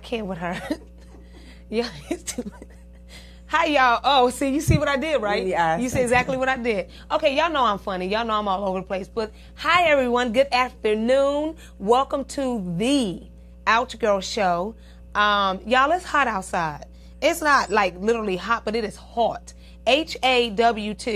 can't with her. Yeah, it's too. Hi, y'all. Oh, see, you see what I did, right? Yeah. You see exactly what I did. Okay, y'all know I'm funny. Y'all know I'm all over the place. But hi, everyone. Good afternoon. Welcome to the Ouch Girl Show. Y'all, it's hot outside. It's not like literally hot, but it is hot. HAWT.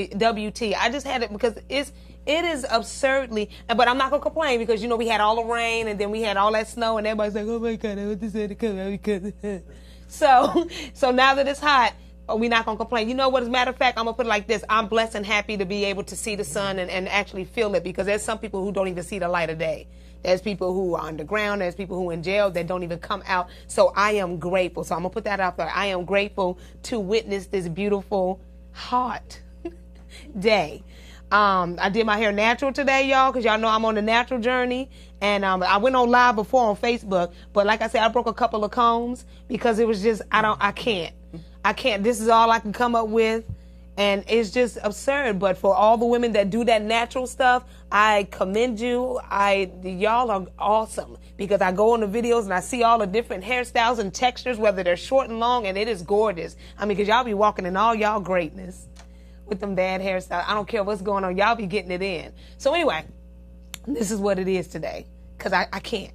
I just had it because it is absurdly, but I'm not going to complain because, you know, we had all the rain and then we had all that snow and everybody's like, oh my God, I want this to come. So now that it's hot, we're not going to complain. You know what? As a matter of fact, I'm going to put it like this. I'm blessed and happy to be able to see the sun and actually feel it because there's some people who don't even see the light of day. There's people who are underground. There's people who are in jail that don't even come out. So I am grateful. So I'm going to put that out there. I am grateful to witness this beautiful, hot day. I did my hair natural today, y'all, because y'all know I'm on the natural journey. And I went on live before on Facebook. But like I said, I broke a couple of combs because it was just, I can't. This is all I can come up with. And it's just absurd. But for all the women that do that natural stuff, I commend you. Y'all are awesome because I go on the videos and I see all the different hairstyles and textures, whether they're short and long, and it is gorgeous. I mean, because y'all be walking in all y'all greatness with them bad hairstyles. I don't care what's going on. Y'all be getting it in. So anyway, this is what it is today because I can't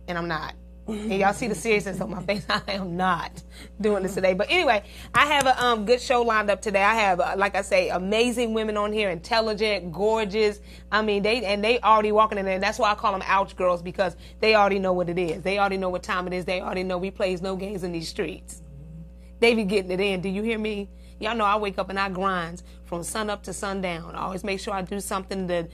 and I'm not. And y'all see the seriousness on my face. I am not doing this today. But anyway, I have a good show lined up today. I have, like I say, amazing women on here, intelligent, gorgeous. I mean, they already walking in there. And that's why I call them ouch girls because they already know what it is. They already know what time it is. They already know we plays no games in these streets. They be getting it in. Do you hear me? Y'all know I wake up and I grind from sun up to sundown. I always make sure I do something to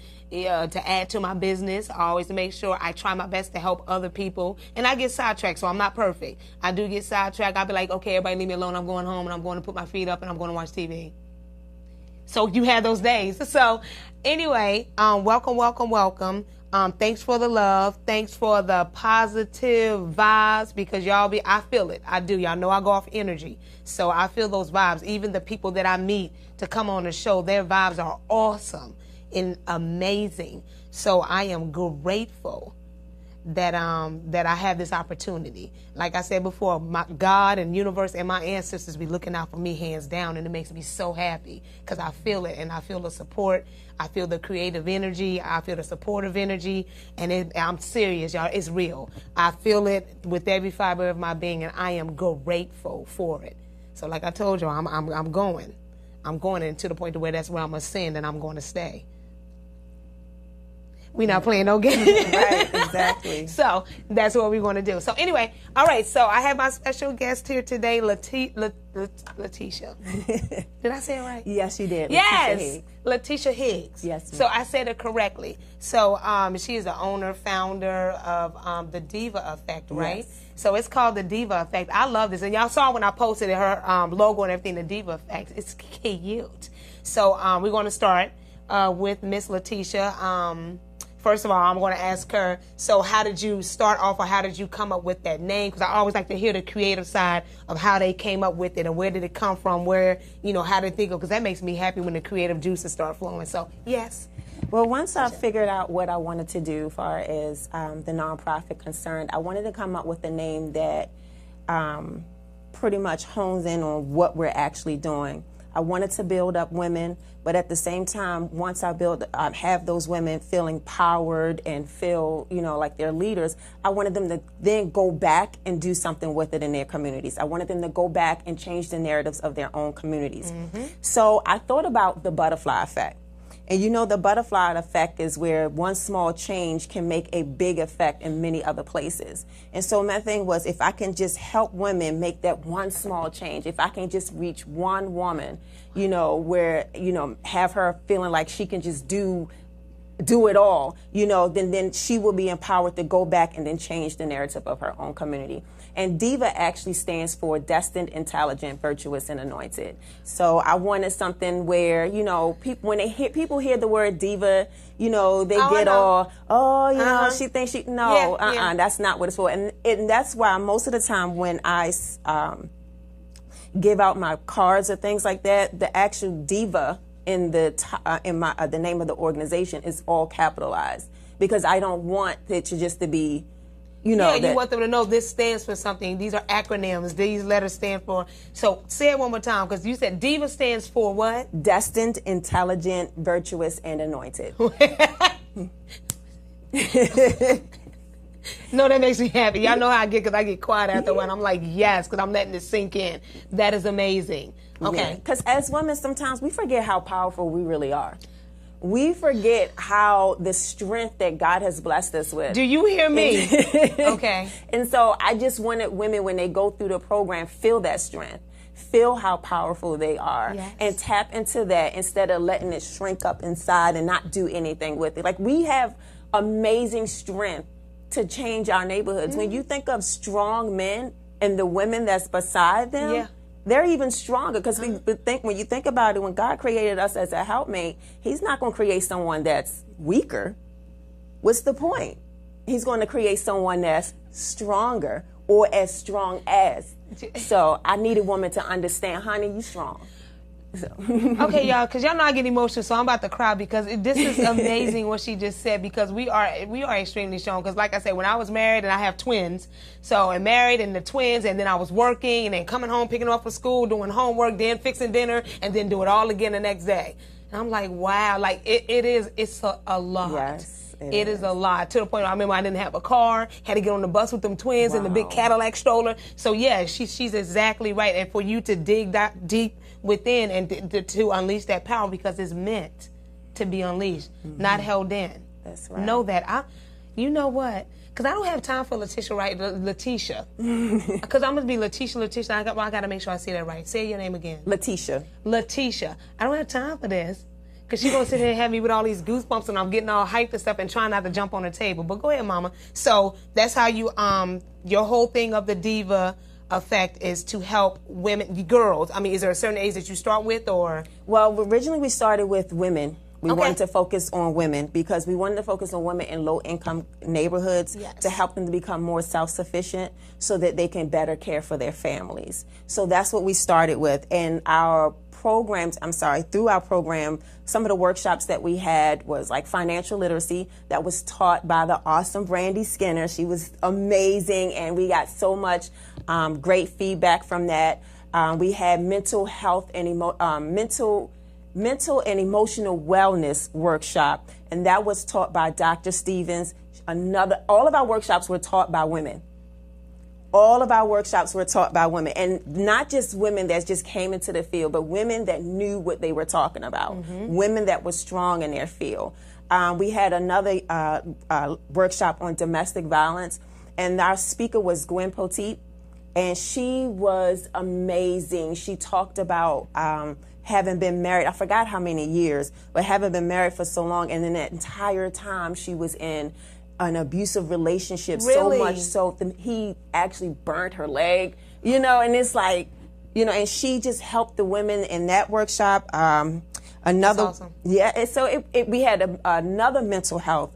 add to my business. I always make sure I try my best to help other people. And I get sidetracked, so I'm not perfect. I do get sidetracked. I'll be like, okay, everybody leave me alone. I'm going home and I'm going to put my feet up and I'm going to watch TV. So you have those days. So anyway, welcome. Thanks for the love. Thanks for the positive vibes because I feel it. I do. Y'all know I go off energy. So I feel those vibes. Even the people that I meet to come on the show, their vibes are awesome and amazing. So I am grateful that I have this opportunity. Like I said before, my God and universe and my ancestors be looking out for me hands down, and it makes me so happy because I feel it and I feel the support. I feel the creative energy. I feel the supportive energy, and I'm serious, y'all. It's real. I feel it with every fiber of my being, and I am grateful for it. So, like I told you, I'm going, and to the point to where that's where I'm ascend, and I'm going to stay. We're not playing no games. Right, exactly. So that's what we're going to do. So anyway, all right, so I have my special guest here today, Letitia. Did I say it right? Yes, you did. Yes, Letitia Higgs. Yes, ma'am. So I said it correctly. So she is the owner, founder of the Diva Effect, right? Yes. So it's called the Diva Effect. I love this. And y'all saw when I posted her logo and everything, the Diva Effect. It's cute. So we're going to start with Miss Letitia. First of all, I'm going to ask her, so how did you start off or how did you come up with that name? Because I always like to hear the creative side of how they came up with it and where did it come from, how did they think of, because that makes me happy when the creative juices start flowing. So, yes. Well, once I figured out what I wanted to do as far as the nonprofit concerned, I wanted to come up with a name that pretty much hones in on what we're actually doing. I wanted to build up women, but at the same time, once I have those women feeling empowered and feel, like they're leaders, I wanted them to then go back and do something with it in their communities. I wanted them to go back and change the narratives of their own communities. Mm-hmm. So I thought about the butterfly effect. And the butterfly effect is where one small change can make a big effect in many other places. And so my thing was, if I can just help women make that one small change, if I can just reach one woman, where, have her feeling like she can just do it all, then she will be empowered to go back and then change the narrative of her own community. And DIVA actually stands for Destined, Intelligent, Virtuous, and Anointed. So I wanted something where, people, when people hear the word diva, they get all, she thinks that's not what it's for. And that's why most of the time when I give out my cards or things like that, the actual diva in the name of the organization is all capitalized, because I don't want it to just to be you know. Yeah, you want them to know this stands for something. These are acronyms. These letters stand for. So say it one more time, because you said DIVA stands for what? Destined, intelligent, virtuous, and anointed. No, that makes me happy. Y'all know how I get, because I get quiet after a while. I'm like, yes, because I'm letting it sink in. That is amazing. Okay. Because as women, sometimes we forget how powerful we really are. We forget how the strength that God has blessed us with. Do you hear me? Okay. And so I just wanted women, when they go through the program, feel that strength. Feel how powerful they are. Yes. And tap into that instead of letting it shrink up inside and not do anything with it. Like, we have amazing strength to change our neighborhoods. When you think of strong men and the women that's beside them, they're even stronger, because when you think about it, when God created us as a helpmate, He's not going to create someone that's weaker. What's the point? He's going to create someone that's stronger, or as strong as. So I need a woman to understand, honey, you strong. So. Okay, y'all, because y'all know I get emotional, so I'm about to cry, because this is amazing what she just said, because we are extremely strong. Because like I said, when I was married, and I have twins, so I'm married and the twins, and then I was working, and then coming home, picking them up for school, doing homework, then fixing dinner, and then do it all again the next day. And I'm like, wow, like it's a lot. Yes. It is a lot, to the point where I remember I didn't have a car, had to get on the bus with them twins in the big Cadillac stroller. So yeah, she's exactly right. And for you to dig that deep within and to unleash that power, because it's meant to be unleashed, not held in. That's right. Know that. You know what? Because I don't have time for Letitia, right? Letitia. Because I'm going to be Letitia. I got to make sure I say that right. Say your name again. Letitia. I don't have time for this. Because she's going to sit here and have me with all these goosebumps, and I'm getting all hyped and stuff and trying not to jump on the table. But go ahead, Mama. So that's how you, your whole thing of the Diva Effect is to help women, girls. I mean, is there a certain age that you start with, or? Well, originally we started with women. We wanted to focus on women, because we wanted to focus on women in low-income neighborhoods to help them to become more self-sufficient, so that they can better care for their families. So that's what we started with. And our programs, through our program, some of the workshops that we had was like financial literacy, that was taught by the awesome Brandy Skinner. She was amazing, and we got so much great feedback from that. We had mental health and mental and emotional wellness workshop, and that was taught by Dr. Stevens. All of our workshops were taught by women. All of our workshops were taught by women, and not just women that just came into the field, but women that knew what they were talking about, women that were strong in their field. We had another workshop on domestic violence, and our speaker was Gwen Poteet, and she was amazing. She talked about having been married, I forgot how many years, but having been married for so long, and then that entire time she was in an abusive relationship, so much so that he actually burnt her leg, and it's like, and she just helped the women in that workshop. Another, That's awesome. And so we had another mental health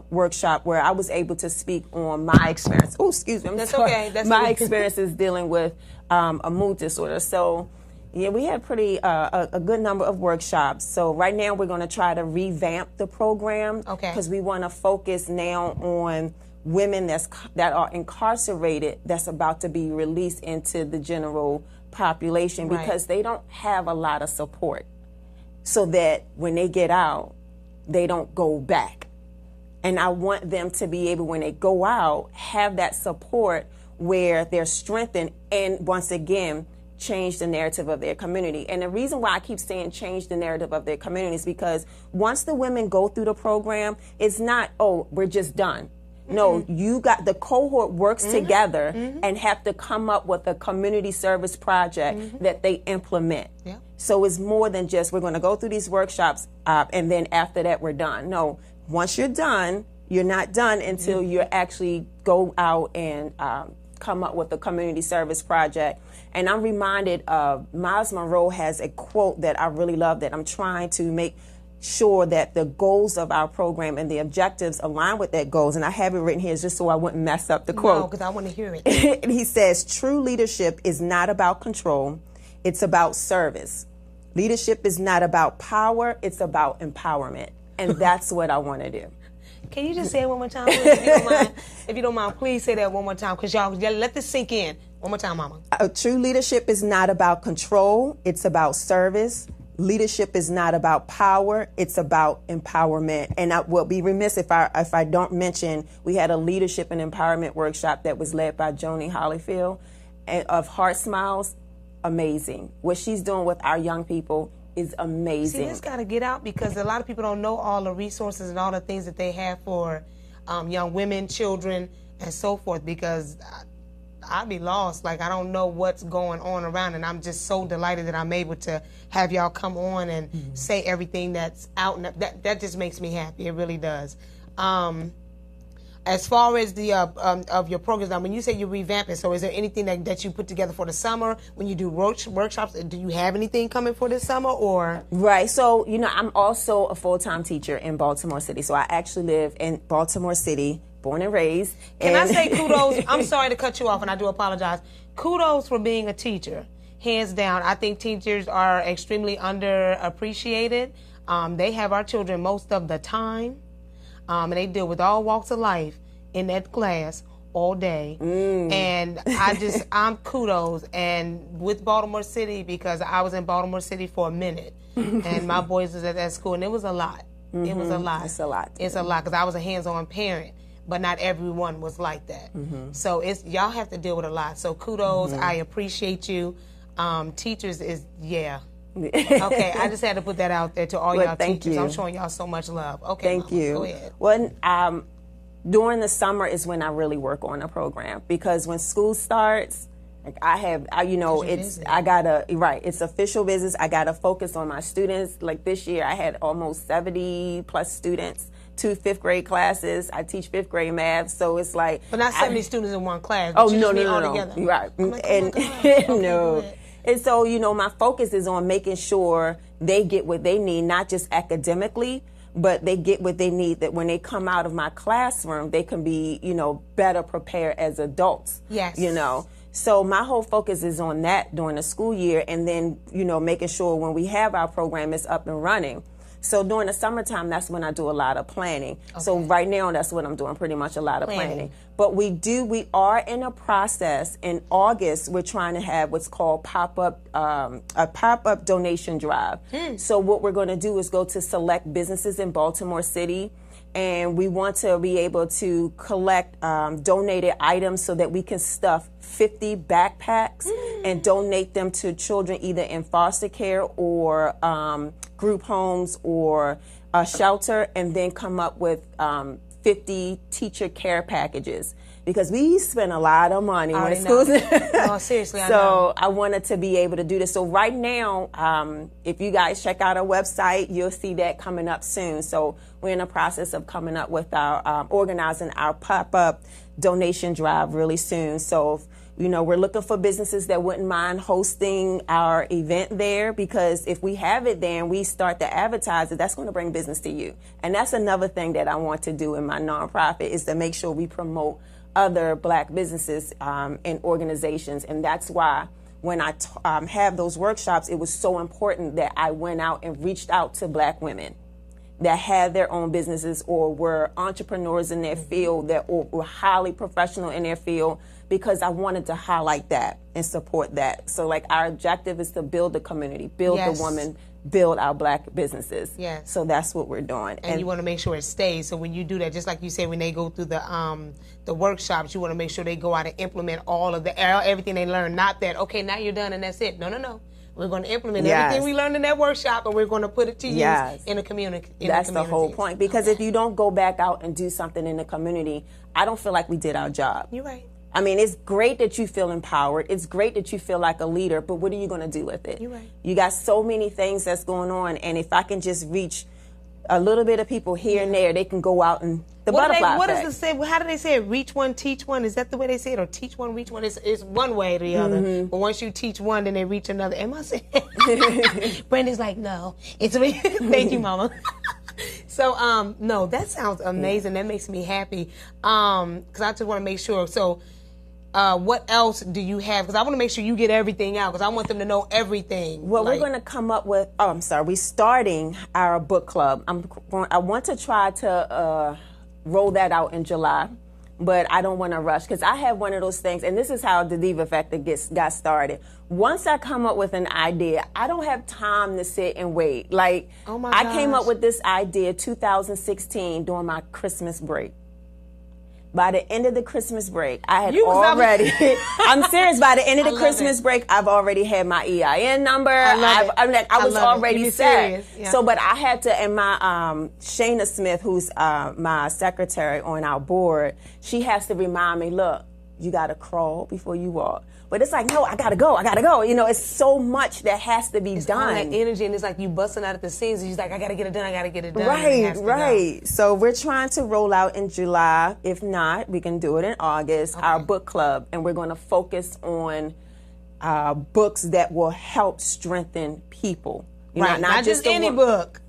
workshop where I was able to speak on my experience. Oh, excuse me. That's okay. That's my okay. experiences dealing with a mood disorder. So, yeah, we had a good number of workshops. So right now we're going to try to revamp the program, because we want to focus now on women that are incarcerated, that's about to be released into the general population, because they don't have a lot of support, so that when they get out, they don't go back. And I want them to be able, when they go out, have that support where they're strengthened, and once again, change the narrative of their community. And the reason why I keep saying change the narrative of their community is because once the women go through the program, it's not, oh, we're just done. No, you got the cohort works together and have to come up with a community service project that they implement. Yeah. So it's more than just, we're going to go through these workshops and then after that we're done. No, once you're done, you're not done until you actually go out and come up with a community service project. And I'm reminded of Miles Monroe has a quote that I really love, that I'm trying to make sure that the goals of our program and the objectives align with that goals. And I have it written here just so I wouldn't mess up the quote. No, because I want to hear it. And he says, true leadership is not about control, it's about service. Leadership is not about power, it's about empowerment. And that's what I want to do. Can you just say it one more time, please, if you don't mind? If you don't mind, please say that one more time, because y'all let this sink in. One more time, Mama. True leadership is not about control. It's about service. Leadership is not about power. It's about empowerment. And I will be remiss if I don't mention we had a leadership and empowerment workshop that was led by Joni Hollyfield of Heart Smiles. Amazing. What she's doing with our young people is amazing. See, this got to get out, because a lot of people don't know all the resources and all the things that they have for young women, children, and so forth, because I'd be lost. Like, I don't know what's going on around, and I'm just so delighted that I'm able to have y'all come on and say everything that's out, and that just makes me happy. It really does. As far as the of your programs, now, when you say you revamp it, so is there anything that you put together for the summer when you do workshops? Do you have anything coming for this summer, or? Right. So, I'm also a full-time teacher in Baltimore City. So I actually live in Baltimore City, born and raised. Can I say kudos? I'm sorry to cut you off, and I do apologize. Kudos for being a teacher. Hands down. I think teachers are extremely underappreciated. They have our children most of the time. And they deal with all walks of life in that class all day. And I'm kudos. And with Baltimore City, because I was in Baltimore City for a minute, and my boys was at that school, and it was a lot. It was a lot. It's a lot. It's a lot, because I was a hands-on parent, but not everyone was like that. So y'all have to deal with a lot. So kudos. I appreciate you. Teachers is, yeah. Okay, I just had to put that out there to all y'all teachers. I'm showing y'all so much love. Okay, thank you. Go ahead. Well, during the summer is when I really work on a program, because when school starts, like it's official business. I gotta focus on my students. Like this year, I had almost 70 plus students. 2 5th grade classes. I teach 5th grade math, so it's like. But not 70 students in one class. Oh, no. Right. No. And so, my focus is on making sure they get what they need, not just academically, but they get what they need, that when they come out of my classroom, they can be, better prepared as adults. Yes. So my whole focus is on that during the school year, and then, making sure when we have our program, it's up and running. So during the summertime, that's when I do a lot of planning. Okay. So right now, that's what I'm doing, pretty much a lot of planning. But we are in a process. In August, we're trying to have what's called a pop-up donation drive. So what we're going to do is go to select businesses in Baltimore City, and we want to be able to collect donated items so that we can stuff 50 backpacks and donate them to children either in foster care or group homes or a shelter, and then come up with 50 teacher care packages, because we spend a lot of money when schools. No, seriously, I know. So I wanted to be able to do this. So right now, if you guys check out our website, you'll see that coming up soon. So we're in the process of coming up with our organizing our pop-up donation drive really soon. So we're looking for businesses that wouldn't mind hosting our event there, because if we have it there and we start to advertise it, that's going to bring business to you. And that's another thing that I want to do in my nonprofit, is to make sure we promote other Black businesses and organizations. And that's why when I have those workshops, it was so important that I went out and reached out to Black women that had their own businesses or were entrepreneurs in their field, that were highly professional in their field, because I wanted to highlight that and support that. So like our objective is to build the community, build the woman, build our Black businesses. Yes. So that's what we're doing. And you want to make sure it stays. So when you do that, just like you say, when they go through the workshops, you want to make sure they go out and implement all of everything they learn. Not that, okay, now you're done and that's it. No. We're going to implement everything we learned in that workshop, and we're going to put it to use in the community. That's the whole point. Because if you don't go back out and do something in the community, I don't feel like we did our job. You're right. I mean, it's great that you feel empowered. It's great that you feel like a leader, but what are you going to do with it? You're right. You got so many things that's going on, and if I can just reach a little bit of people here and there, they can go out and butterfly What effect. does it say? How do they say it? Reach one, teach one? Is that the way they say it? Or teach one, reach one? It's one way or the other. But once you teach one, then they reach another. Am I saying? Brandon's like, no. It's thank you, Mama. So, no, that sounds amazing. That makes me happy. Because I just want to make sure. So, what else do you have? Because I want to make sure you get everything out, because I want them to know everything. Well, we're going to come up with, we're starting our book club. I want to try to roll that out in July. But I don't want to rush because I have one of those things, and this is how the Diva Factor got started. Once I come up with an idea, I don't have time to sit and wait. Like, oh my I gosh. came up with this idea 2016 during my Christmas break. By the end of the Christmas break, I had already, I'm serious, by the end of the Christmas break, I've already had my EIN number. I was already set. Yeah. So, but I had to, and my, Shayna Smith, who's my secretary on our board, she has to remind me, look, you got to crawl before you walk. But it's like, no, I gotta go. You know, it's so much that has to be done. All that energy, and it's like you busting out at the seams, and you're like, I gotta get it done. Right. So we're trying to roll out in July. If not, we can do it in August, our book club, and we're gonna focus on books that will help strengthen people. You know, not just any book.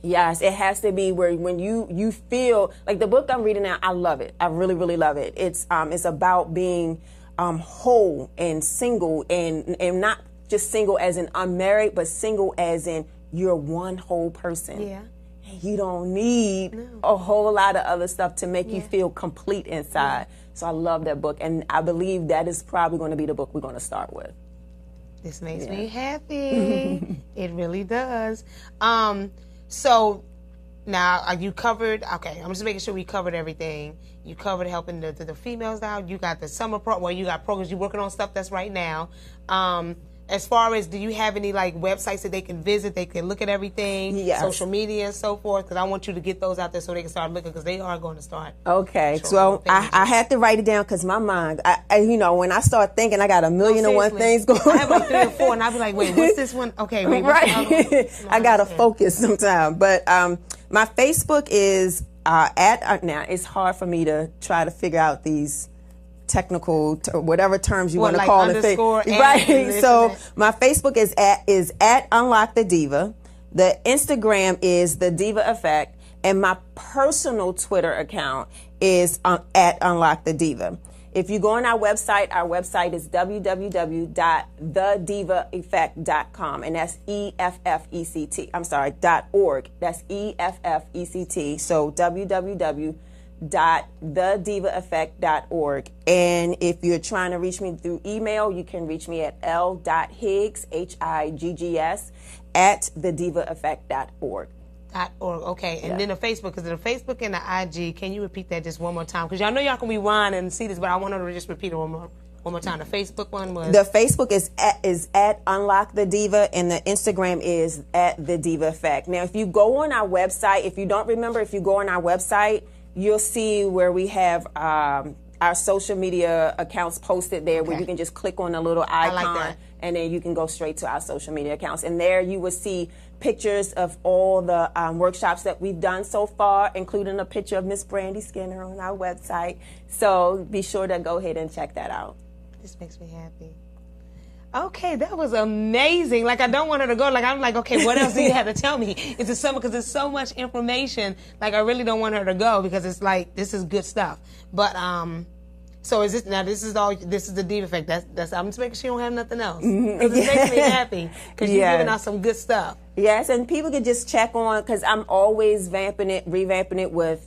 Yes, it has to be where when you feel, like the book I'm reading now, I love it. I really, really love it. It's about being whole and single, and not just single as in unmarried, but single as in you're one whole person. Yeah. And you don't need a whole lot of other stuff to make you feel complete inside. So I love that book, and I believe that is probably going to be the book we're going to start with. This makes me happy. It really does. So now you covered, okay, I'm just making sure we covered everything. You covered helping the females out. You got the summer you got programs. You're working on stuff that's right now. As far as, do you have any like websites that they can visit? They can look at everything, social media and so forth. Because I want you to get those out there so they can start looking, because they are going to start. Okay, so I had to write it down because my mind, you know, when I start thinking, I got a million and one things going on. I have like 3 or 4, and I'll be like, wait, what's this one? Okay, wait, what's the other one? No, I got to focus sometimes. But my Facebook is now it's hard for me to try to figure out these technical whatever terms you want to call it. Right. So my Facebook is at Unlock the Diva. The Instagram is the Diva Effect, and my personal Twitter account is at Unlock the Diva. If you go on our website is www.thedivaeffect.com, and that's EFFECT. I'm sorry, .org. That's EFFECT. So www.thedivaeffect.org. And if you're trying to reach me through email, you can reach me at l.higgs, HIGGS, @thedivaeffect.org. .org. Okay, and then the Facebook, because the Facebook and the IG, can you repeat that just one more time? Because y'all know y'all can rewind and see this, but I want her to just repeat it one more time. The Facebook one was? The Facebook is at Unlock the Diva, and the Instagram is at the Diva Effect. Now, if you go on our website, if you don't remember, if you go on our website, you'll see where we have our social media accounts posted there, where you can just click on the little icon, and then you can go straight to our social media accounts. And there you will see pictures of all the workshops that we've done so far, including a picture of Miss Brandy Skinner on our website. So be sure to go ahead and check that out. This makes me happy. Okay, that was amazing. Like, I don't want her to go. Like, I'm like, okay, what else do you have to tell me? It's a summer, because there's so much information. Like, I really don't want her to go, because it's like, this is good stuff. But, so is this, now this is the Diva Effect. That's I'm just making sure you don't have nothing else. Because it makes me happy, because you're giving out some good stuff. Yes, and people can just check on, because I'm always revamping it with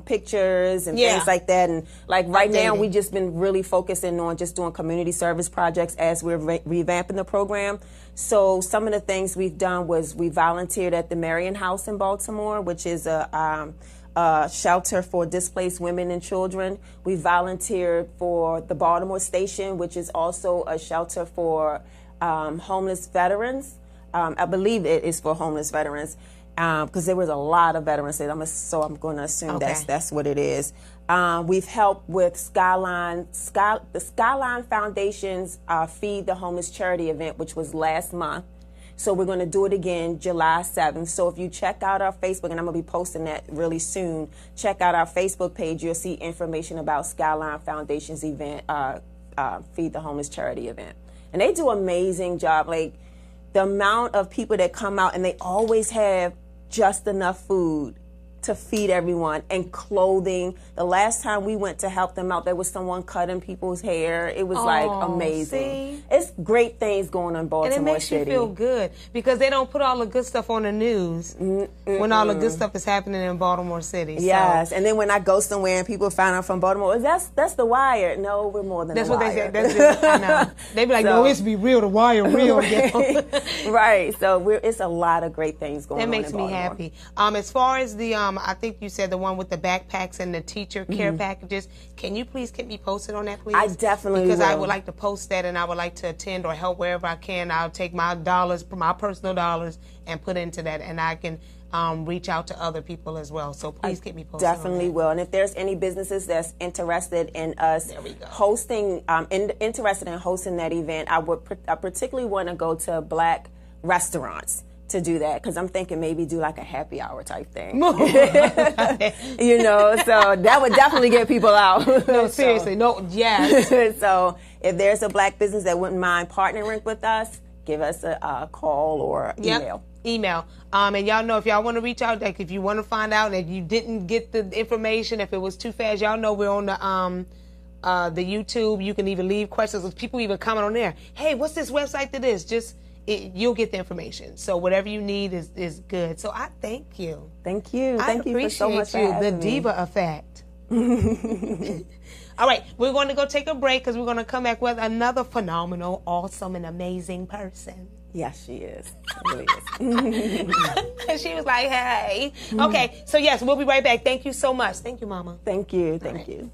pictures and things like that. And like right now, we just been really focusing on just doing community service projects as we're revamping the program. So some of the things we've done was we volunteered at the Marion House in Baltimore, which is a shelter for displaced women and children. We volunteered for the Baltimore Station, which is also a shelter for homeless veterans. I believe it is for homeless veterans, because there was a lot of veterans there. So I'm going to assume that's what it is. We've helped with the Skyline Foundation's Feed the Homeless charity event, which was last month. So we're going to do it again July 7th. So if you check out our Facebook, and I'm going to be posting that really soon, check out our Facebook page. You'll see information about Skyline Foundation's event, Feed the Homeless charity event. And they do an amazing job. Like, the amount of people that come out, and they always have just enough food to feed everyone, and clothing. The last time we went to help them out, there was someone cutting people's hair. It was like amazing. See? It's great things going on in Baltimore And it makes City. you feel good because they don't put all the good stuff on the news when all the good stuff is happening in Baltimore City. Yes, So. and then when I go somewhere and people find out from Baltimore, that's the Wire. No, we're more than That's the what Wire. they say. That's just, I know. They be like, no, it's be real. The Wire real. Right. So it's a lot of great things going on. That makes in me Baltimore. happy. As far as the, I think you said the one with the backpacks and the teacher care packages. Can you please keep me posted on that, please? I definitely because will. I would like to post that, and I would like to attend or help wherever I can. I'll take my dollars, my personal dollars, and put into that, and I can reach out to other people as well. So please keep me posted. Definitely will. And if there's any businesses that's interested in us hosting, interested in hosting that event, I particularly want to go to Black restaurants to do that, because I'm thinking maybe do like a happy hour type thing. So that would definitely get people out. No, seriously. No, yes. So if there's a Black business that wouldn't mind partnering with us, give us a call or email. Email. And y'all know if y'all want to reach out, like if you want to find out if you didn't get the information, if it was too fast, y'all know we're on the YouTube. You can even leave questions. People even comment on there. Hey, what's this website that is? You'll get the information. So whatever you need is good. So I thank you. Thank you. Thank you for so much. The diva effect. All right, we're going to go take a break because we're going to come back with another phenomenal, awesome, and amazing person. Yes, she is. She really is. She was like, hey. Okay, so yes, we'll be right back. Thank you so much. Thank you, Mama. Thank you. Thank you.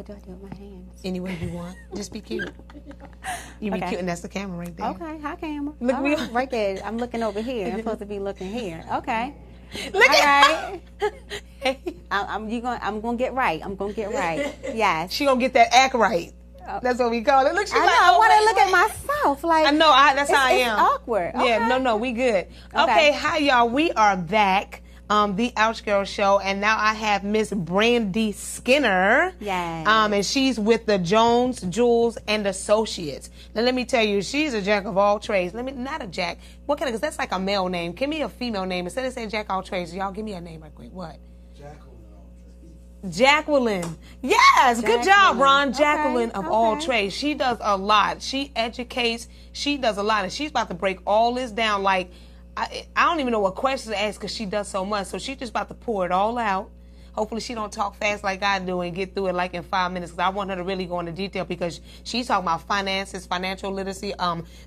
what do I do with my hands? Any way you want. Just be cute. You be cute, and that's the camera right there. Okay, hi camera. Look me right there. I'm looking over here. I'm supposed to be looking here. Okay. Look at I'm gonna get right. I'm gonna get right. Yes. She gonna get that act right. That's what we call it. Look, she's I know. like, I want to look at myself. Like I know. That's how I am. It's awkward. Okay. Yeah. No. We good. Okay. Hi, y'all. We are back. The Ouch Girl Show, and now I have Miss Brandy Skinner. Yes. And she's with the Jones, Jules, and Associates. Now let me tell you, she's a jack of all trades. Not a jack. What kind of? Because that's like a male name. Give me a female name instead of saying jack of all trades. Y'all give me a name right quick. What? Jacqueline. Yes, good job, Ron. Jacqueline of all trades. She does a lot. She educates. She does a lot, and she's about to break all this down. Like, I don't even know what questions to ask because she does so much. So she's just about to pour it all out. Hopefully she don't talk fast like I do and get through it like in 5 minutes, because I want her to really go into detail, because she's talking about finances, financial literacy,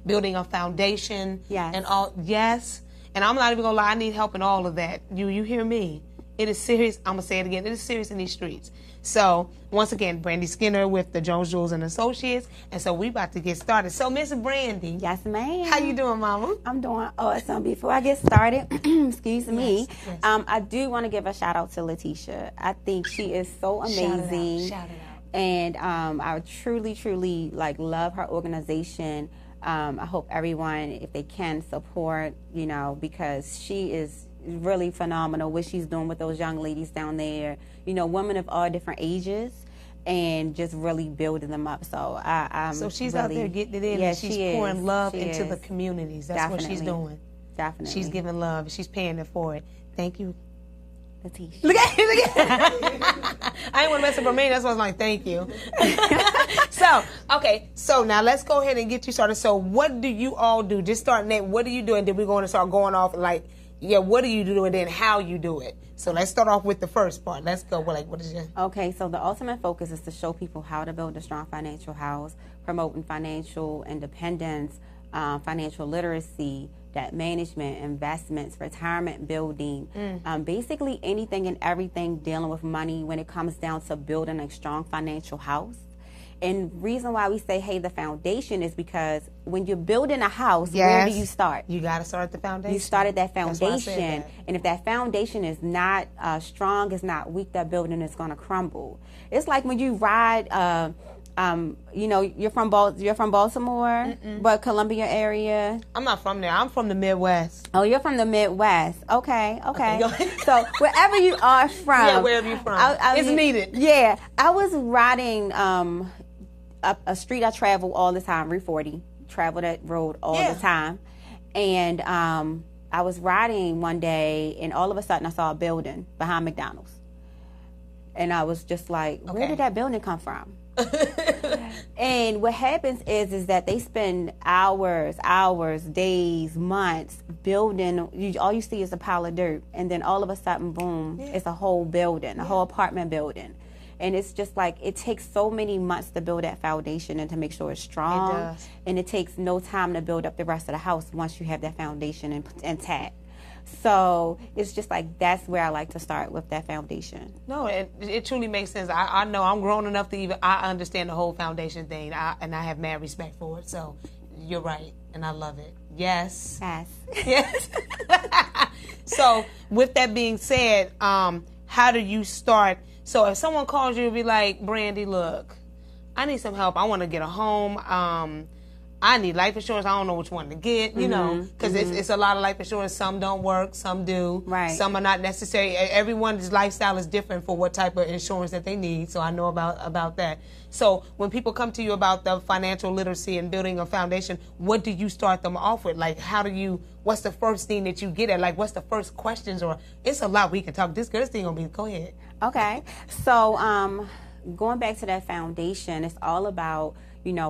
building a foundation. Yes. And all. Yes. And I'm not even going to lie, I need help in all of that. You hear me? It is serious. I'm going to say it again. It is serious in these streets. So, once again, Brandy Skinner with the Jones, Jules, and Associates. And so, we about to get started. So, Miss Brandy. Yes, ma'am. How you doing, Mama? I'm doing awesome. Before I get started, excuse me, Yes. I do want to give a shout out to Letitia. I think she is so amazing. Shout it out. And I truly love her organization. I hope everyone, if they can, support, because she is really phenomenal what she's doing with those young ladies down there, women of all different ages, and just really building them up. So So she's really, out there getting it in, yes, and she's pouring love She into is. the communities. That's what she's doing. Definitely. She's giving love. She's paying it for it. Thank you. Letitia. Look at I ain't want to mess up her name. That's why I was like, thank you. So now let's go ahead and get you started. So what do you all do? Just start name. What do you do? And then we're going to start going off what do you do, and then how you do it. So let's start off with the first part. Let's go. What is your... Okay, so the ultimate focus is to show people how to build a strong financial house, promoting financial independence, financial literacy, debt management, investments, retirement building, basically anything and everything dealing with money when it comes down to building a strong financial house. And reason why we say, hey, the foundation is because when you're building a house, where do you start? You got to start at the foundation. You start at that foundation. That's why I said that. And if that foundation is not strong, is not weak, that building is going to crumble. It's like when you ride, you're from Baltimore, but Columbia area. I'm not from there. I'm from the Midwest. Oh, you're from the Midwest. Okay. So wherever you are from. Yeah, wherever you're from. It's needed. Yeah. I was riding a street I travel all the time, Route 40. Travel that road all the time. And I was riding one day, and all of a sudden I saw a building behind McDonald's. And I was just like, where did that building come from? And what happens is that they spend hours, days, months building. All you see is a pile of dirt, and then all of a sudden, boom, it's a whole building, a whole apartment building. And it's just like, it takes so many months to build that foundation and to make sure it's strong. It does. And it takes no time to build up the rest of the house once you have that foundation intact. So it's just like, that's where I like to start, with that foundation. No, it truly makes sense. I know I'm grown enough to I understand the whole foundation thing, and I have mad respect for it. So you're right, and I love it. Yes. Yes. So with that being said, how do you start? So if someone calls you and be like, Brandy, look, I need some help. I want to get a home. I need life insurance. I don't know which one to get, because it's a lot of life insurance. Some don't work, some do. Right. Some are not necessary. Everyone's lifestyle is different for what type of insurance that they need, so I know about that. So when people come to you about the financial literacy and building a foundation, what do you start them off with? Like, what's the first thing that you get at? Like, what's the first questions? Or it's a lot we can talk. This girl's thing gonna be, go ahead. Okay. So going back to that foundation, it's all about,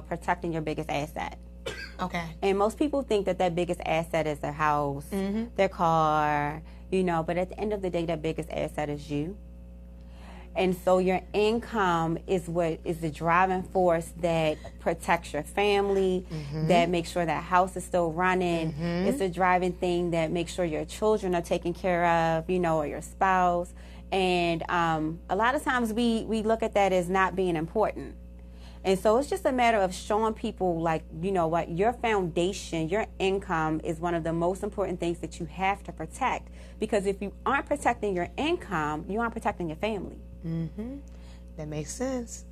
protecting your biggest asset. Okay. And most people think that biggest asset is their house, their car, but at the end of the day, that biggest asset is you. And so your income is what is the driving force that protects your family, that makes sure that house is still running. It's the driving thing that makes sure your children are taken care of, or your spouse. And a lot of times we look at that as not being important. And so it's just a matter of showing people, like, you know what, your foundation, your income is one of the most important things that you have to protect. Because if you aren't protecting your income, you aren't protecting your family. Mm-hmm. That makes sense.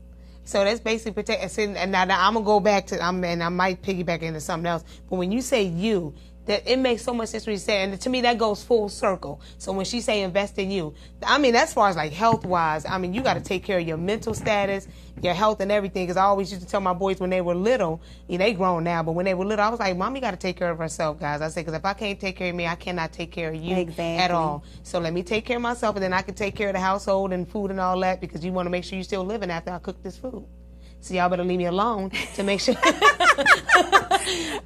So that's basically protect. And now I'm going to go back to, and I might piggyback into something else. But when you say you, that it makes so much sense what you say, and to me that goes full circle. So when she say invest in you, I mean, as far as like health wise, I mean, you got to take care of your mental status, your health, and everything. Because I always used to tell my boys when they were little, they grown now, but when they were little, I was like, Mommy got to take care of herself, guys. I said, because if I can't take care of me, I cannot take care of you at all. So let me take care of myself, and then I can take care of the household and food and all that, because you want to make sure you're still living after I cook this food. So y'all better leave me alone to make sure.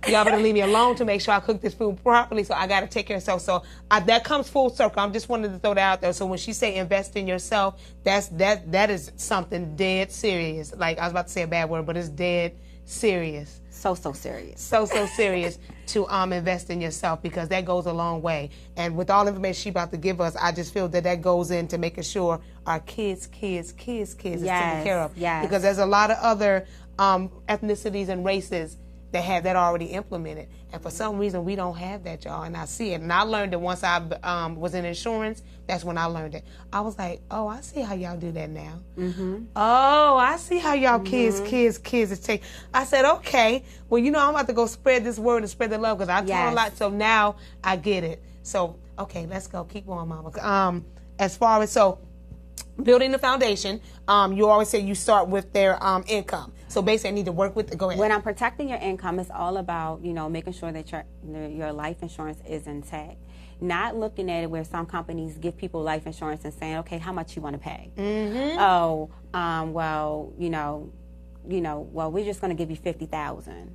Y'all better leave me alone to make sure I cook this food properly. So I got to take care of myself. So that comes full circle. I'm just wanted to throw that out there. So when she say invest in yourself, that is something dead serious. Like I was about to say a bad word, but it's dead serious. So serious. So serious to invest in yourself, because that goes a long way. And with all the information she's about to give us, I just feel that goes into making sure our kids is taken care of. Yes. Because there's a lot of other ethnicities and races that have that already implemented. And for some reason, we don't have that, y'all. And I see it. And I learned it once I was in insurance. That's when I learned it. I was like, oh, I see how y'all do that now. Mm-hmm. Oh, I see how y'all kids is taking. I said, okay, well, I'm about to go spread this word and spread the love, because I told a lot. So now I get it. So, okay, let's go. Keep going, Mama. As far as, building the foundation, you always say you start with their income. So basically, I need to work with. Go ahead. When I'm protecting your income, it's all about making sure that your life insurance is intact. Not looking at it where some companies give people life insurance and saying, okay, how much you want to pay? Mm-hmm. Oh, well, we're just going to give you $50,000.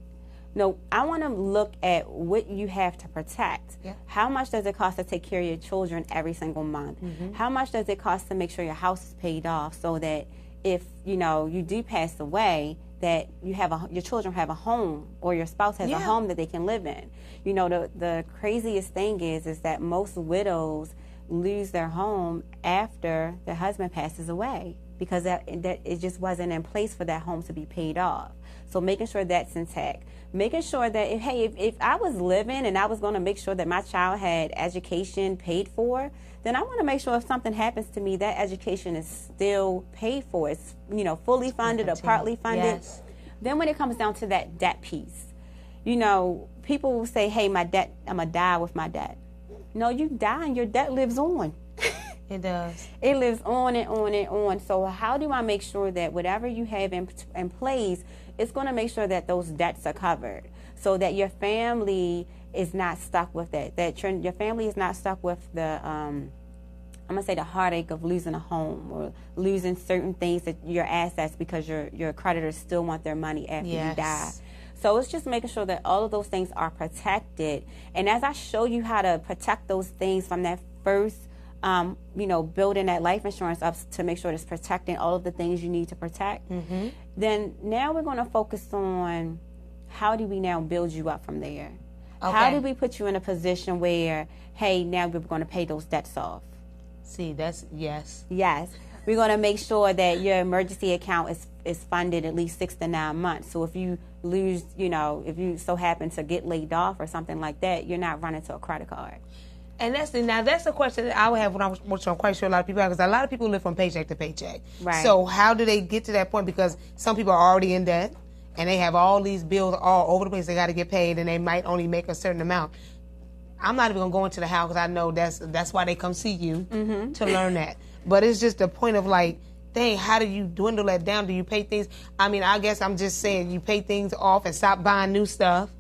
No, I want to look at what you have to protect. Yeah. How much does it cost to take care of your children every single month? Mm-hmm. How much does it cost to make sure your house is paid off, so that if you do pass away, that your children have a home, or your spouse has a home that they can live in. The craziest thing is that most widows lose their home after their husband passes away, because that it just wasn't in place for that home to be paid off. So making sure that's intact. Making sure that if I was living and I was going to make sure that my child had education paid for, then I want to make sure if something happens to me, that education is still paid for. It's fully funded or partly funded. Yes. Then when it comes down to that debt piece, people will say, hey, my debt, I'm going to die with my debt. No, you die and your debt lives on. It does. It lives on and on and on. So how do I make sure that whatever you have in place, it's going to make sure that those debts are covered, so that your family is not stuck with that your family is not stuck with the I'm going to say the heartache of losing a home or losing certain things, that your assets, because your creditors still want their money after you die. So it's just making sure that all of those things are protected. And as I show you how to protect those things from that first building that life insurance up to make sure it's protecting all of the things you need to protect, mm-hmm. then now we're going to focus on how do we now build you up from there? Okay. How do we put you in a position where, hey, now we're going to pay those debts off? See, that's, yes. Yes. We're going to make sure that your emergency account is funded at least 6 to 9 months. So if you lose, if you so happen to get laid off or something like that, you're not running to a credit card. And that's the question that I would have, which I'm quite sure a lot of people have, because a lot of people live from paycheck to paycheck. Right. So how do they get to that point? Because some people are already in debt, and they have all these bills all over the place. They got to get paid, and they might only make a certain amount. I'm not even going to go into the house, because I know that's why they come see you, mm-hmm. to learn that. But it's just the point of like, dang, how do you dwindle that down? Do you pay things? I mean, I guess I'm just saying you pay things off and stop buying new stuff.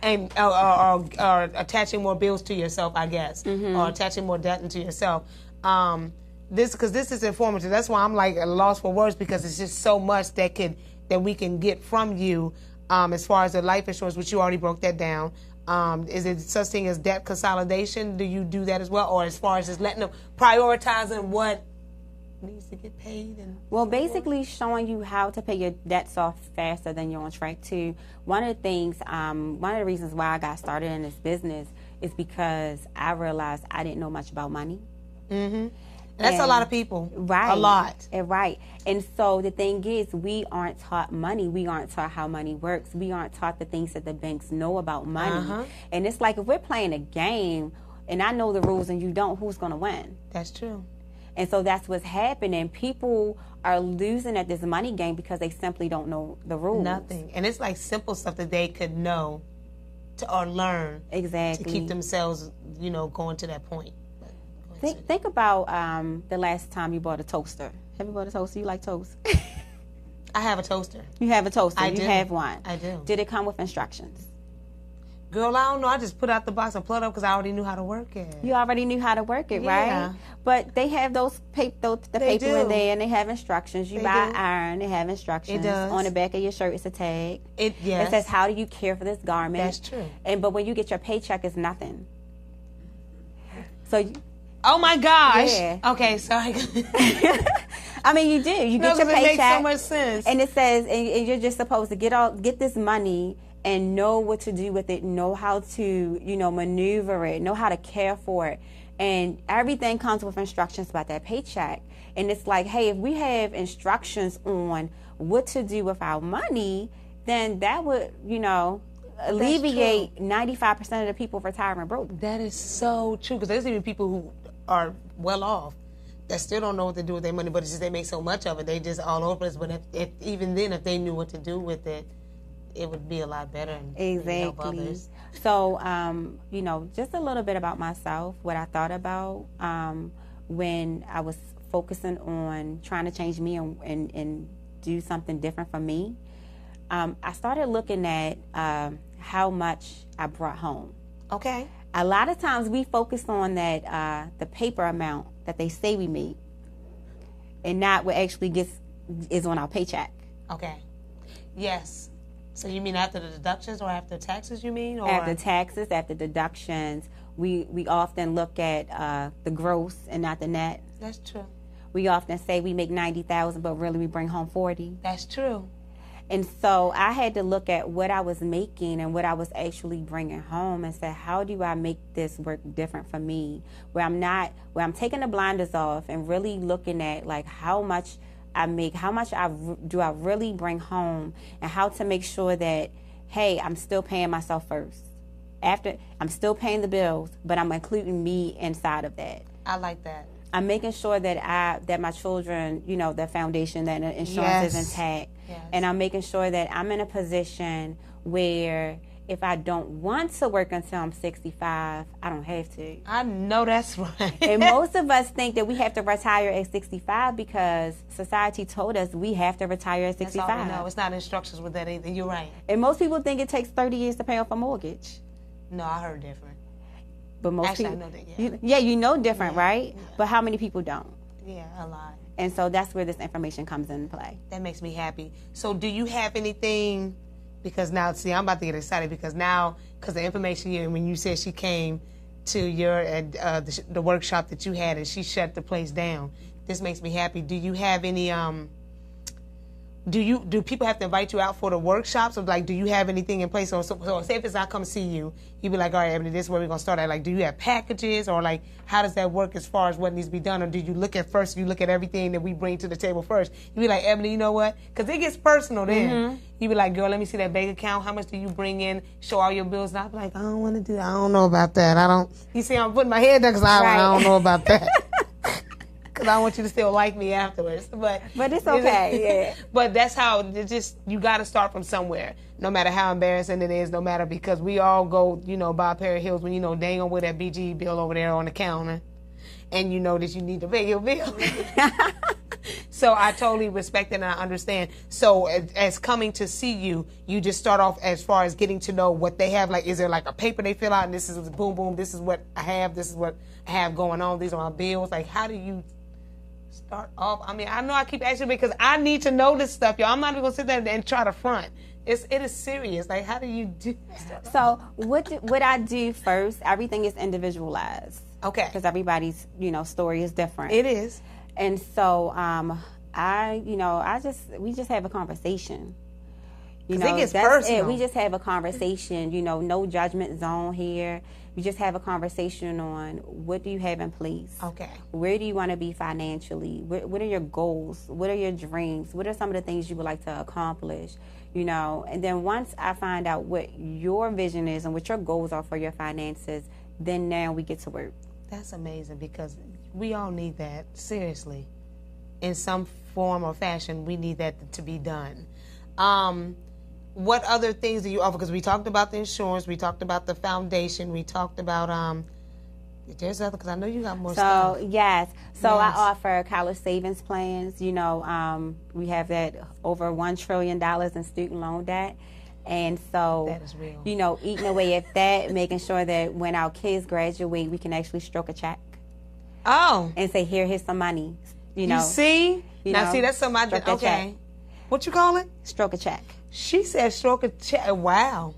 And or attaching more bills to yourself, I guess, mm-hmm. or attaching more debt into yourself. Because this is informative. That's why I'm like at a loss for words, because it's just so much that we can get from you as far as the life insurance, which you already broke that down. Is it such thing as debt consolidation? Do you do that as well, or as far as just letting them prioritizing what needs to get paid. And well, basically showing you how to pay your debts off faster than you're on track to. One of the reasons why I got started in this business is because I realized I didn't know much about money. Mm-hmm. That's a lot of people. Right. A lot. Right. And so the thing is, we aren't taught money. We aren't taught how money works. We aren't taught the things that the banks know about money. And it's like if we're playing a game and I know the rules and you don't, who's going to win? That's true. And so that's what's happening. People are losing at this money game because they simply don't know the rules. Nothing. And it's like simple stuff that they could know or learn. Exactly. To keep themselves, going to that point. Think about the last time you bought a toaster. Have you bought a toaster? You like toast? I have a toaster. You have a toaster. I you do. have one. I do. Did it come with instructions? Girl, I don't know. I just put out the box and plugged up because I already knew how to work it. You already knew how to work it, Yeah. right? But they have the paper do. in there, and they have instructions. You They buy do. iron, they have instructions. It does. On the back of your shirt, it's a tag. Yes. It says, how do you care for this garment? That's true. But when you get your paycheck, it's nothing. So Oh my gosh. Yeah. Okay, sorry. I mean, you do. You No, get your 'cause it paycheck. makes so much sense. And it says, and you're just supposed to get this money and know what to do with it, know how to, maneuver it, know how to care for it. And everything comes with instructions about that paycheck. And it's like, hey, if we have instructions on what to do with our money, then that would, alleviate 95% of the people retiring broke. That is so true, because there's even people who are well off that still don't know what to do with their money, but it's just they make so much of it, they just all over the place. But if even then, if they knew what to do with it, it would be a lot better and help others. So, just a little bit about myself, what I thought about when I was focusing on trying to change me and do something different for me. I started looking at how much I brought home. Okay. A lot of times we focus on that the paper amount that they say we make, and not what actually is on our paycheck. Okay. Yes. So you mean after the deductions or after taxes, you mean? Or? After taxes, after deductions, we often look at the gross and not the net. That's true. We often say we make $90,000, but really we bring home $40,000. That's true. And so I had to look at what I was making and what I was actually bringing home and say, how do I make this work different for me? Where I'm taking the blinders off and really looking at like how much I make, how much do I really bring home, and how to make sure that, hey, I'm still paying myself first. After I'm still paying the bills, but I'm including me inside of that. I like that. I'm making sure that my children, the foundation, that the insurance is intact. Yes. And I'm making sure that I'm in a position where if I don't want to work until I'm 65, I don't have to. I know that's right. And most of us think that we have to retire at 65 because society told us we have to retire at 65. That's all we know. It's not instructions with that either. You're right. And most people think it takes 30 years to pay off a mortgage. No, I heard different. But most Actually, people, I know that, yeah. you know different, right? Yeah. But how many people don't? Yeah, a lot. And so that's where this information comes into play. That makes me happy. So do you have anything, because now, see, I'm about to get excited because the information when you said she came to your the workshop that you had and she shut the place down, this makes me happy. Do you have any, do people have to invite you out for the workshops? Or like, do you have anything in place? So say if it's I come see you, you'd be like, all right, Ebony, this is where we're going to start at. Like, do you have packages, or like, how does that work as far as what needs to be done? Or do you look at everything that we bring to the table first? You'd be like, Ebony, you know what? Because it gets personal then. Mm-hmm. You'd be like, girl, let me see that bank account. How much do you bring in? Show all your bills. And I'd be like, I don't want to do that. I don't know about that. You see, I'm putting my head down because I don't know about that. Because I want you to still like me afterwards. But it's okay, yeah. But that's how you got to start from somewhere, no matter how embarrassing it is, no matter, because we all go, buy a pair of heels when they ain't going to wear that BG bill over there on the counter, and you know that you need to pay your bill. So I totally respect it and I understand. So as coming to see you, you just start off as far as getting to know what they have. Like, is there like a paper they fill out and this is boom, boom, this is what I have, this is what I have going on, these are my bills. Like, how do you start off? I mean, I know I keep asking because I need to know this stuff, y'all. I'm not even going to sit there and try to front. It is serious. Like, how do you do that? So what I do first, everything is individualized. Okay. Because everybody's, story is different. It is. And so we just have a conversation. It gets personal. We just have a conversation, no judgment zone here. We just have a conversation on what do you have in place? Okay. Where do you want to be financially? What are your goals? What are your dreams? What are some of the things you would like to accomplish? And then once I find out what your vision is and what your goals are for your finances, then now we get to work. That's amazing, because we all need that, seriously. In some form or fashion, we need that to be done. What other things do you offer? Because we talked about the insurance, we talked about the foundation, we talked about there's other, because I know you got more stuff. Yes. I offer college savings plans. We have that over $1 trillion in student loan debt. And so, that is real. Eating away at that, making sure that when our kids graduate, we can actually stroke a check. Oh. And say, here's some money. You see? That's something okay. Check. What you call it? Stroke a check. She said stroke a check. Wow.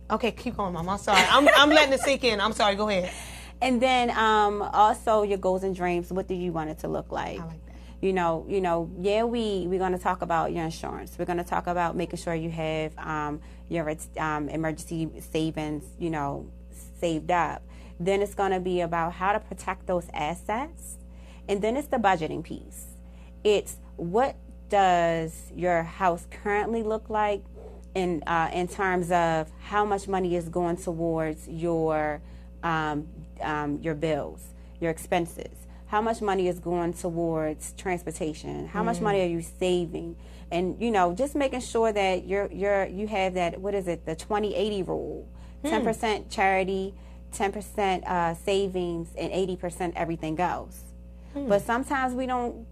Okay, keep going, Mom. I'm sorry. I'm letting it sink in. I'm sorry. Go ahead. And then also your goals and dreams. What do you want it to look like? I like that. We're going to talk about your insurance. We're going to talk about making sure you have your emergency savings, saved up. Then it's going to be about how to protect those assets. And then it's the budgeting piece. It's what does your house currently look like in terms of how much money is going towards your bills, your expenses. How much money is going towards transportation? How much money are you saving? And just making sure that you have that, what is it, the 20-80 rule. 10% charity, 10% savings, and 80% everything else. But sometimes we don't,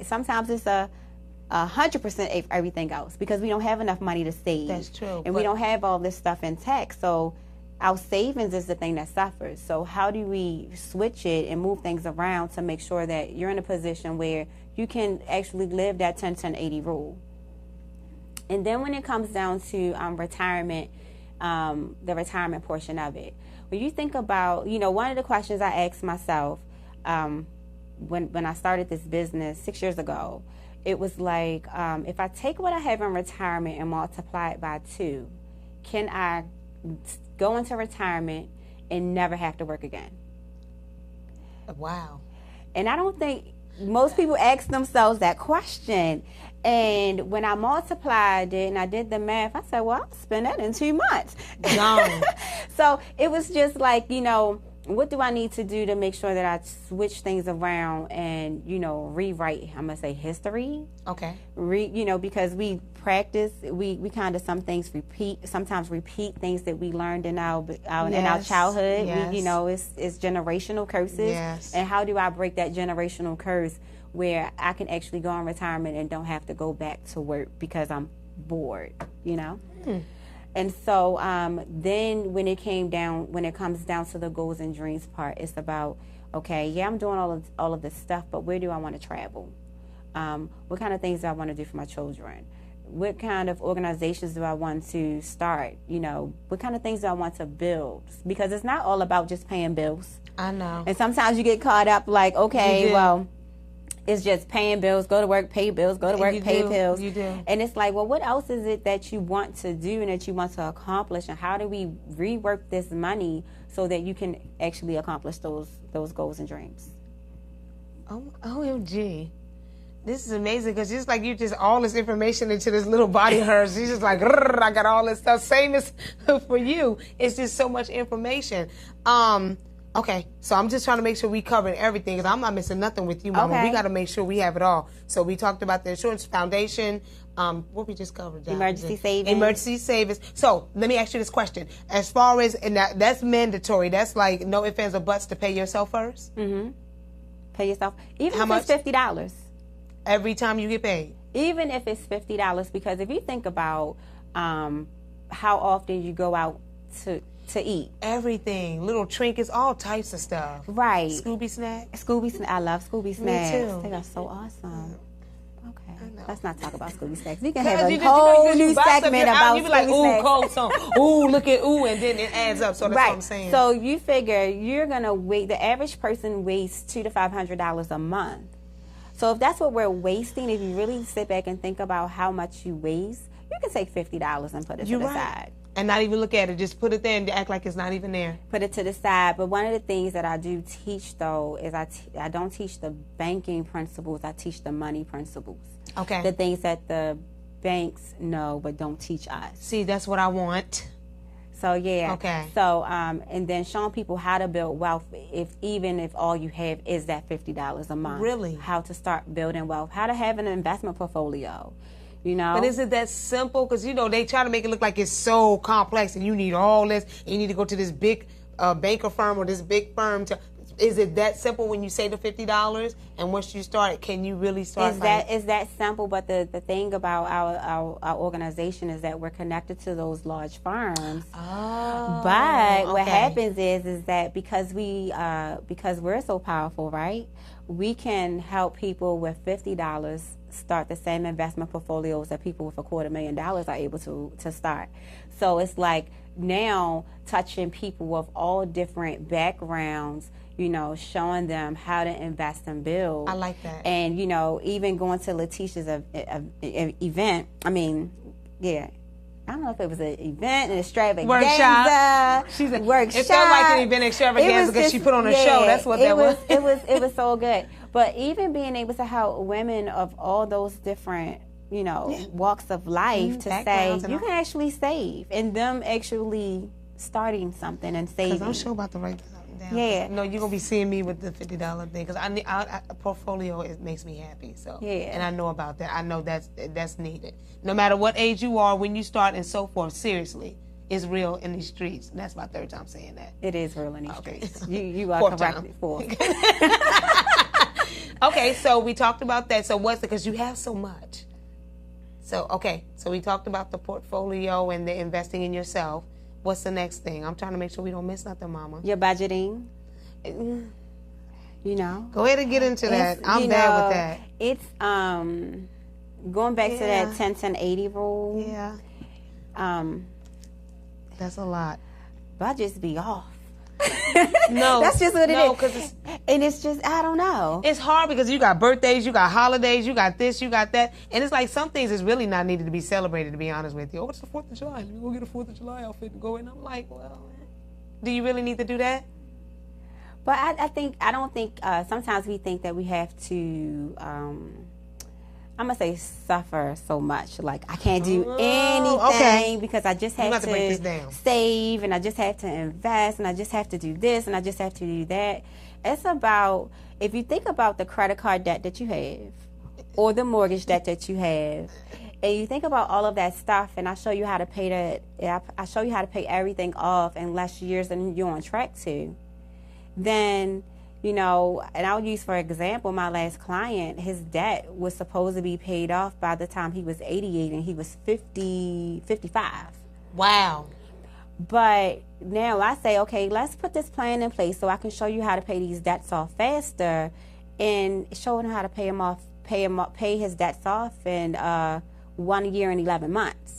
sometimes it's 100% everything else, because we don't have enough money to save. That's true. And we don't have all this stuff intact. So our savings is the thing that suffers. So how do we switch it and move things around to make sure that you're in a position where you can actually live that 10-10-80 rule? And then when it comes down to retirement, the retirement portion of it, when you think about, one of the questions I asked myself when I started this business 6 years ago, it was like, if I take what I have in retirement and multiply it by 2, can I go into retirement and never have to work again? Wow. And I don't think most people ask themselves that question. And when I multiplied it and I did the math, I said, well, I'll spend that in 2 months. Gone. So it was just like, what do I need to do to make sure that I switch things around and, rewrite, I'm going to say, history? Okay. Because we practice, we kind of sometimes repeat things that we learned in our childhood. Yes. It's generational curses. Yes. And how do I break that generational curse where I can actually go on retirement and don't have to go back to work because I'm bored, And so then when it comes down to the goals and dreams part, it's about, okay, yeah, I'm doing all of this stuff, but where do I want to travel? What kind of things do I want to do for my children? What kind of organizations do I want to start? What kind of things do I want to build? Because it's not all about just paying bills. I know. And sometimes you get caught up like, okay, well, it's just paying bills, go to work, pay bills, go to work, pay bills. You do. And it's like, well, what else is it that you want to do and that you want to accomplish? And how do we rework this money so that you can actually accomplish those goals and dreams? OMG. This is amazing, because it's like you just all this information into this little body of hers. She's just like, I got all this stuff. Same as for you. It's just so much information. Okay, so I'm just trying to make sure we covered everything, because I'm not missing nothing with you, Mama. Okay. We got to make sure we have it all. So we talked about the insurance foundation. What we just covered? Emergency savings. Emergency savings. So let me ask you this question. As far as, and that's mandatory. That's like no ifs, ands, or buts to pay yourself first? Mm-hmm. Pay yourself. Even How if much? it's $50. Every time you get paid? Even if it's $50, because if you think about how often you go out to eat. Everything. Little trinkets, all types of stuff. Right. Scooby snacks? I love Scooby snacks. Me too. They are so awesome. Okay. know. Let's not talk about Scooby snacks. We can have a you whole new buy stuff, segment about you be like, Scooby ooh, snacks. cold song. Ooh, look at ooh, and then it adds up. So that's what I'm saying. So you figure you're gonna wait. The average person wastes $200 to $500 a month So if that's what we're wasting, if you really sit back and think about how much you waste, you can take $50 and put it to the side. And not even look at it. Just put it there and act like it's not even there. Put it to the side. But one of the things that I do teach, though, is I don't teach the banking principles. I teach the money principles. Okay. The things that the banks know but don't teach us. See, that's what I want. So, yeah. Okay. So, and then showing people how to build wealth, even if all you have is that $50 a month. Really? How to start building wealth. How to have an investment portfolio. You know? But is it that simple? Because, you know, they try to make it look like it's so complex and you need all this. And you need to go to this big banker firm or this big firm. Is it that simple when you say the $50? And once you start, can you really start? Is that simple? But the thing about our organization is that we're connected to those large firms. Oh, but what happens is that because we're so powerful, right? We can help people with $50 start the same investment portfolios that people with $250,000 are able to start. So it's like now touching people with all different backgrounds, you know, showing them how to invest and build. I like that. And, you know, even going to Letitia's event, I mean, yeah. I don't know if it was an event, an extravaganza. Workshop. It felt like an event extravaganza because she put on a show. That's what that was. It was so good. But even being able to help women of all those different, you know, walks of life to say, you can actually save. And them actually starting something and saving. Because I'm sure about to write something down. Yeah. No, you're going to be seeing me with the $50 thing. Because a portfolio, it makes me happy. So. Yeah. And I know about that. I know that's needed. No matter what age you are, when you start and so forth, seriously, it's real in these streets. And that's my third time saying that. It is real in these streets. You are Fourth correct. time. Fourth. Okay, so we talked about that. So what's it? Because you have so much. So, okay, so we talked about the portfolio and the investing in yourself. What's the next thing? I'm trying to make sure we don't miss nothing, Mama. Your budgeting. You know. Go ahead and get into that. I'm bad with that. It's going back to that 10-10-80 rule. Yeah. That's a lot. Budgets be off. No, that's just what it is. Cause and it's just, I don't know. It's hard because you got birthdays, you got holidays, you got this, you got that, and it's like some things is really not needed to be celebrated. To be honest with you, it's the 4th of July. We go get a 4th of July outfit and go in. I'm like, well, do you really need to do that? But I don't think. Sometimes we think that we have to. I'm gonna say suffer so much. Like I can't do anything because I just have to save and I just have to invest and I just have to do this and I just have to do that. It's about, if you think about the credit card debt that you have or the mortgage debt that you have, and you think about all of that stuff, and I show you how to pay that. I show you how to pay everything off in less years than you're on track to. Then, you know, and I'll use for example, my last client, his debt was supposed to be paid off by the time he was 88 and he was 55. Wow. But now I say, okay, let's put this plan in place so I can show you how to pay these debts off faster and show him how to pay his debts off in 1 year and 11 months.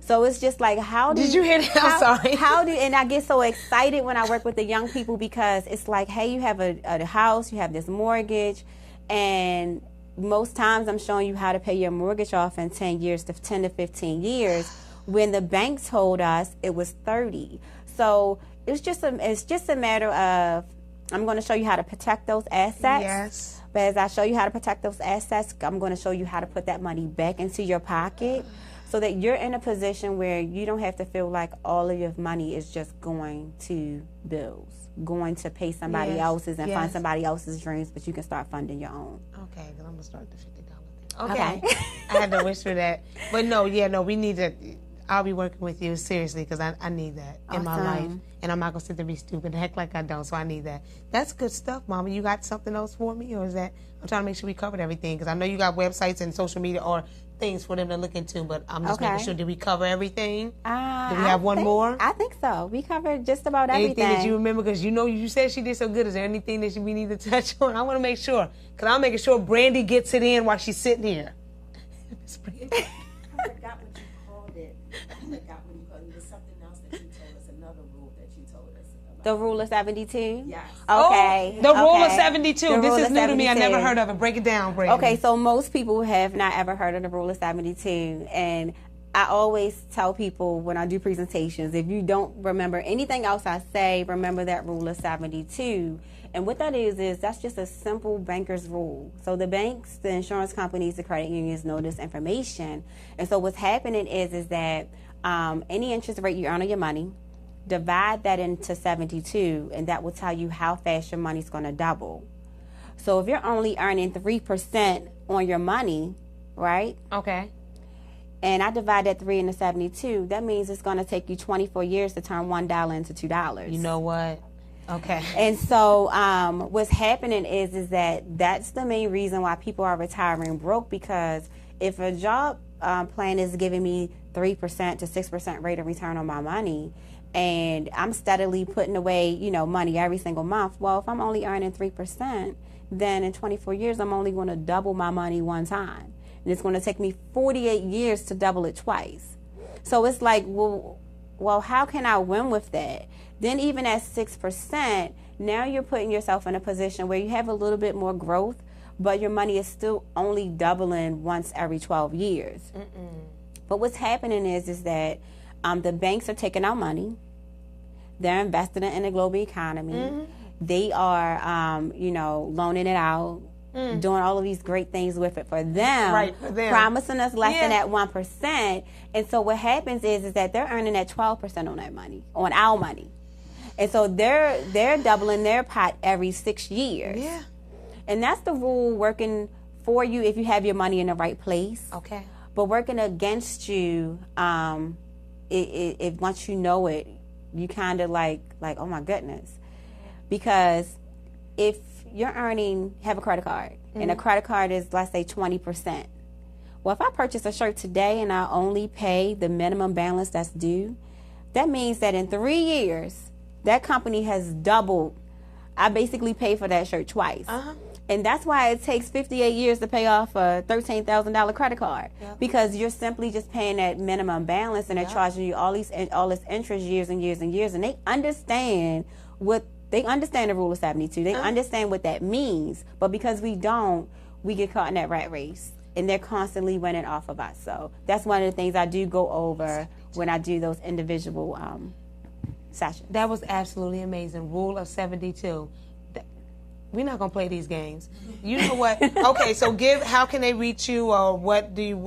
So it's just like, how do did you hear that? I'm sorry. And I get so excited when I work with the young people because it's like, hey, you have a house, you have this mortgage, and most times I'm showing you how to pay your mortgage off in 10 to 15 years, when the bank told us it was 30. So it's just a matter of, I'm going to show you how to protect those assets. Yes. But as I show you how to protect those assets, I'm going to show you how to put that money back into your pocket, so that you're in a position where you don't have to feel like all of your money is just going to bills, going to pay somebody else's and fund somebody else's dreams, but you can start funding your own. Okay, because I'm going to start the $50 thing. Okay. I had to wish for that. But we need to, I'll be working with you seriously because I need that in my life. And I'm not going to sit there and be stupid and act like I don't, so I need that. That's good stuff, Mama. You got something else for me, or is that, I'm trying to make sure we covered everything because I know you got websites and social media or things for them to look into, but I'm just making sure. Did we cover everything? Do we have one more? I think so. We covered just about everything. Anything that you remember? Because you know you said she did so good. Is there anything that we need to touch on? I want to make sure, because I'm making sure Brandy gets it in while she's sitting here. Miss Brandy. I forgot what you called it. I forgot what you called it. There's something else that you told us. another rule that you told us about? The rule of 72? Yes. Okay. The rule of okay. 72. The This rule is of new to me. I 72. never heard of it. Break it down, Brandon. Okay, so most people have not ever heard of the rule of 72. And I always tell people when I do presentations, if you don't remember anything else I say, remember that rule of 72. And what that is that's just a simple banker's rule. So the banks, the insurance companies, the credit unions know this information. And so what's happening is that any interest rate you earn on your money, divide that into 72, and that will tell you how fast your money's going to double. So if you're only earning 3% on your money, right? Okay. And I divide that 3 into 72, that means it's going to take you 24 years to turn $1 into $2. You know what? Okay. And so what's happening is that that's the main reason why people are retiring broke, because if a job plan is giving me 3% to 6% rate of return on my money, and I'm steadily putting away, money every single month, well, if I'm only earning 3%, then in 24 years, I'm only going to double my money one time. And it's going to take me 48 years to double it twice. So it's like, well, how can I win with that? Then even at 6%, now you're putting yourself in a position where you have a little bit more growth, but your money is still only doubling once every 12 years. But what's happening is that the banks are taking out money. They're investing it in the global economy. They are, loaning it out, doing all of these great things with it for them, Right, for them. promising us less than that 1%. And so what happens is that they're earning that 12% on that money, on our money. And so they're doubling their pot every 6 years. Yeah. And that's the rule working for you if you have your money in the right place. Okay. But working against you, if once you know it, you kind of like, oh my goodness. Because if you're have a credit card, and a credit card is, let's say, 20%. Well, if I purchase a shirt today and I only pay the minimum balance that's due, that means that in 3 years, that company has doubled. I basically pay for that shirt twice. And that's why it takes 58 years to pay off a $13,000 credit card. Because you're simply just paying that minimum balance, and they're charging you all this interest years and years and years. And they understand the rule of 72. They understand what that means. But because we don't, we get caught in that rat race. And they're constantly winning off of us. So that's one of the things I do go over when I do those individual sessions. That was absolutely amazing. Rule of 72. We're not going to play these games. You know what? Okay, so how can they reach you, or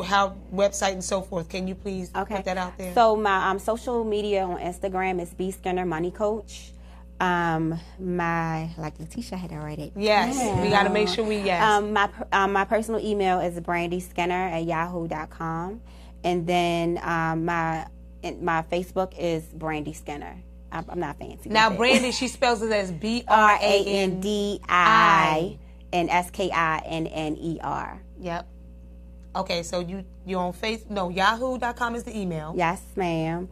how website and so forth? Can you please put that out there? So my social media on Instagram is B Skinner Money Coach. Like Letitia had already. Yes, we got to make sure my personal email is brandyskinner@yahoo.com, and then my Facebook is Brandy Skinner. I'm not fancy. Now, Brandy, she spells it as BRANDI and SKINNER. Yep. Okay, so you're on Facebook. No, yahoo.com is the email. Yes, ma'am.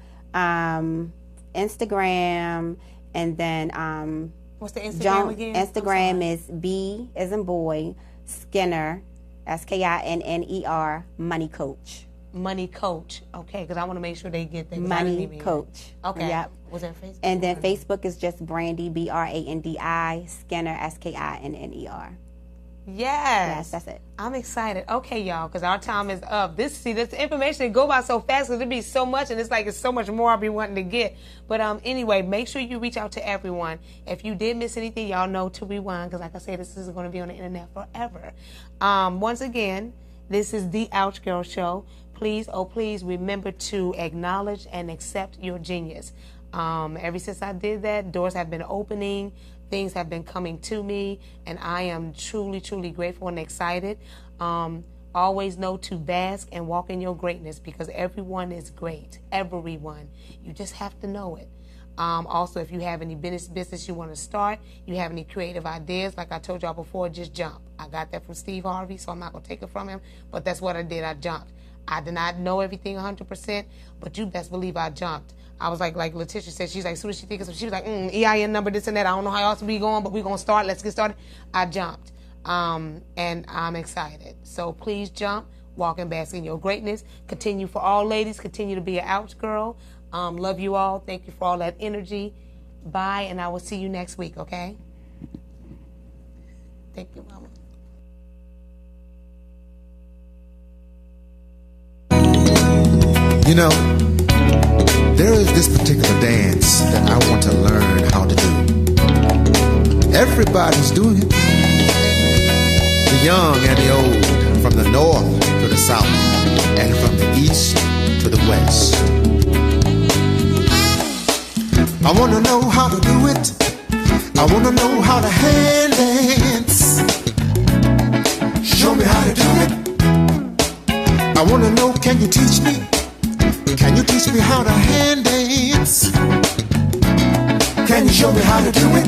Instagram, and then what's the Instagram again? Instagram is B as in boy, Skinner, SKINNER, Money Coach. Money Coach. Okay, because I want to make sure they get that. Money Coach. Okay. Yep. Was that Facebook? And then Facebook is just Brandy, BRANDI, Skinner, SKINNER. Yes, that's it. I'm excited. Okay, y'all, because our time is up. This information go by so fast because there be so much, and it's so much more I'll be wanting to get. But anyway, make sure you reach out to everyone. If you did miss anything, y'all know to rewind, because like I said, this is going to be on the internet forever. Once again, this is the Ouch Girl Show. Please, oh please, remember to acknowledge and accept your genius. Ever since I did that, doors have been opening. Things have been coming to me, and I am truly, truly grateful and excited. Always know to bask and walk in your greatness, because everyone is great. Everyone. You just have to know it. Also, if you have any business you want to start, you have any creative ideas, like I told y'all before, just jump. I got that from Steve Harvey, so I'm not going to take it from him, but that's what I did. I jumped. I did not know everything 100%, but you best believe I jumped. I was like Letitia said, she's like, as soon as she thinks of, she was like, EIN number, this and that. I don't know how else we going, but we're going to start. Let's get started. I jumped. And I'm excited. So please jump, walk and bask in your greatness. Continue, for all ladies, continue to be an ouch girl. Love you all. Thank you for all that energy. Bye, and I will see you next week, okay? Thank you, Mama. You know, there is this particular dance that I want to learn how to do. Everybody's doing it. The young and the old, from the north to the south, and from the east to the west. I want to know how to do it. I want to know how to hand dance. Show me how to do it. I want to know, can you teach me? Can you teach me how to hand dance? Can you show me how to do it?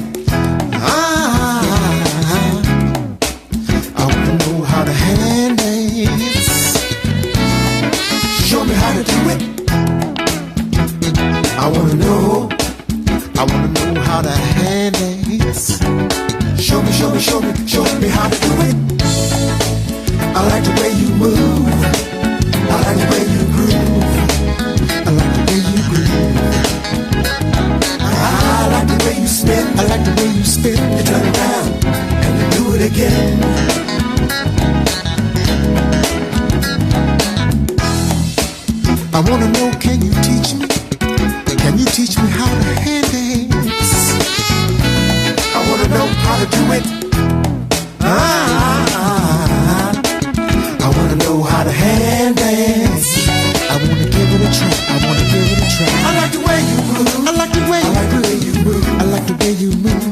I want to know how to hand dance. Show me how to do it. I want to know how to hand dance. Show me how to do it. I like the way you move. I like the way you groove. I like the way you groove. I like the way you spin. I like the way you spin. You turn around and you do it again. I wanna know, can you teach me? Can you teach me how to hand dance? I wanna know how to do it. I wanna know how to hand dance. I wanna give it a try. I wanna give it a try. I like the way you move. I like the way you move. I like the way you move.